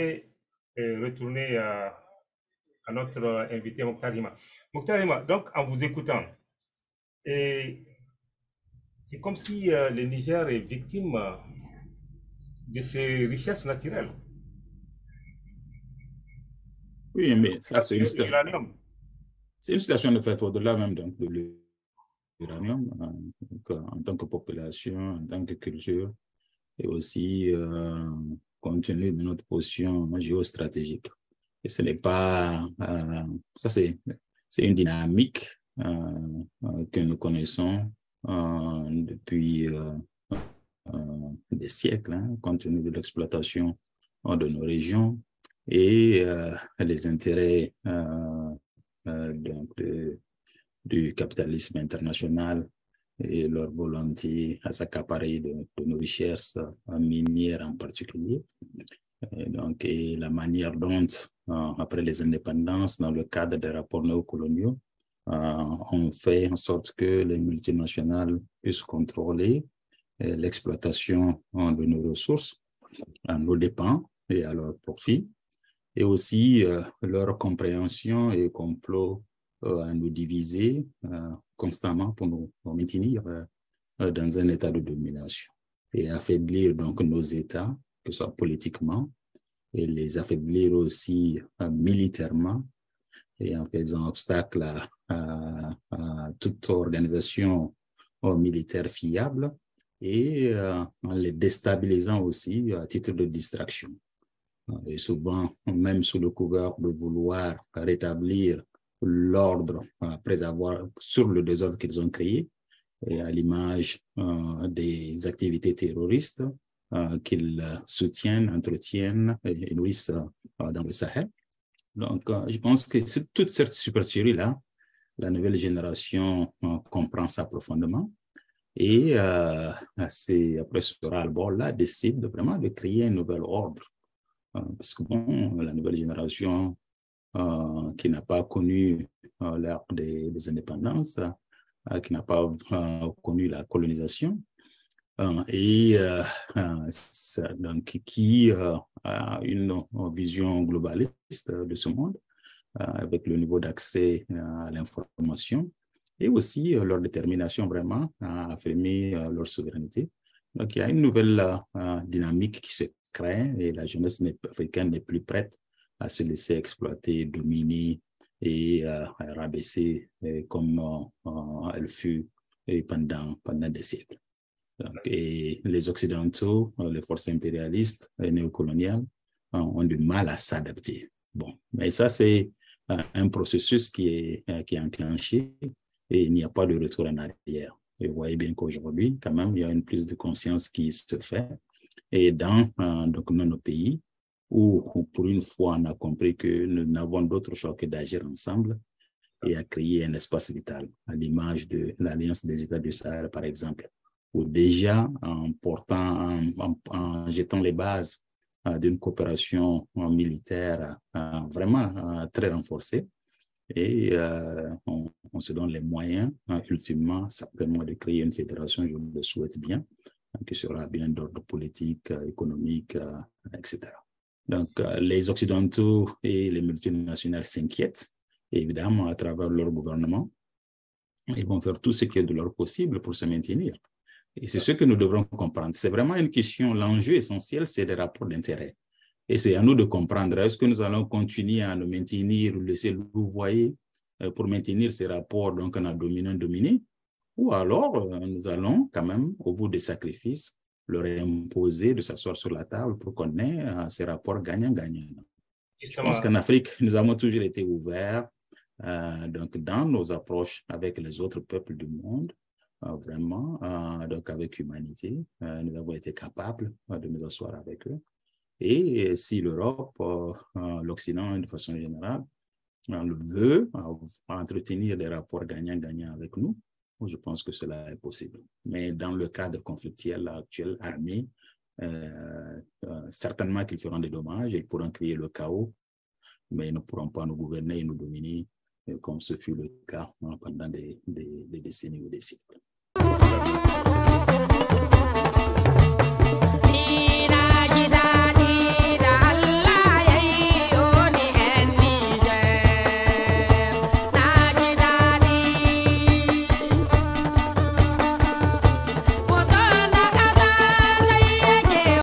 vais retourner à notre invité Mokhtar Hima. Mokhtar Hima, donc en vous écoutant, et c'est comme si le Niger est victime de ses richesses naturelles. Oui, mais ça, L'uranium. c'est une situation de fait au-delà même donc, de l'uranium, en tant que population, en tant que culture, et aussi compte tenu de notre position géostratégique. Et ce n'est pas... ça, c'est une dynamique que nous connaissons depuis des siècles, hein, compte tenu de l'exploitation de nos régions et les intérêts donc du capitalisme international et leur volonté à s'accaparer de nos richesses minières en particulier. Et la manière dont, après les indépendances, dans le cadre des rapports néocoloniaux, on fait en sorte que les multinationales puissent contrôler l'exploitation de nos ressources, à nos dépens et à leur profit, et aussi leur compréhension et complot à nous diviser constamment pour nous maintenir dans un état de domination et affaiblir donc nos États, que ce soit politiquement, et les affaiblir aussi militairement, et en faisant obstacle à toute organisation militaire fiable, et en les déstabilisant aussi à titre de distraction. Et souvent, même sous le couvert de vouloir rétablir l'ordre après avoir, sur le désordre qu'ils ont créé, et à l'image des activités terroristes qu'ils soutiennent, entretiennent et nourrissent dans le Sahel. Donc, je pense que toute cette supercherie-là, la nouvelle génération comprend ça profondément. Et après ce ras-le-bol-là, décide vraiment de créer un nouvel ordre. Parce que bon, la nouvelle génération qui n'a pas connu l'ère des indépendances, qui n'a pas connu la colonisation, et donc, qui a une vision globaliste de ce monde, avec le niveau d'accès à l'information, et aussi leur détermination vraiment à affirmer leur souveraineté. Donc, il y a une nouvelle dynamique qui se crée et la jeunesse africaine n'est plus prête à se laisser exploiter, dominer et rabaisser comme elle fut pendant des siècles. Donc, et les Occidentaux, les forces impérialistes et néocoloniales ont du mal à s'adapter. Bon, mais ça, c'est un processus qui est enclenché et il n'y a pas de retour en arrière. Et vous voyez bien qu'aujourd'hui, quand même, il y a une prise de conscience qui se fait. Et dans nos pays, où pour une fois, on a compris que nous n'avons d'autre choix que d'agir ensemble et à créer un espace vital, à l'image de l'Alliance des États du Sahel, par exemple, où déjà, en jetant les bases d'une coopération militaire vraiment très renforcée, et on se donne les moyens, ultimement, certainement, de créer une fédération, je le souhaite bien, qui sera bien d'ordre politique, économique, etc. Donc, les Occidentaux et les multinationales s'inquiètent, évidemment, à travers leur gouvernement. Ils vont faire tout ce qui est de leur possible pour se maintenir. Et c'est ce que nous devrons comprendre. C'est vraiment une question, l'enjeu essentiel, c'est les rapports d'intérêt. Et c'est à nous de comprendre, est-ce que nous allons continuer à nous maintenir ou laisser louvoyer pour maintenir ces rapports, donc on a dominant-dominé, ou alors nous allons quand même, au bout des sacrifices, leur imposer de s'asseoir sur la table pour qu'on ait ces rapports gagnant-gagnant. Je pense qu'en Afrique, nous avons toujours été ouverts donc dans nos approches avec les autres peuples du monde, vraiment, donc avec humanité, nous avons été capables de nous asseoir avec eux. Et si l'Europe, l'Occident de façon générale, le veut entretenir des rapports gagnant-gagnant avec nous, je pense que cela est possible. Mais dans le cadre conflictuel actuel, armé, certainement qu'ils feront des dommages, ils pourront créer le chaos, mais ils ne pourront pas nous gouverner et nous dominer comme ce fut le cas pendant des décennies ou des siècles.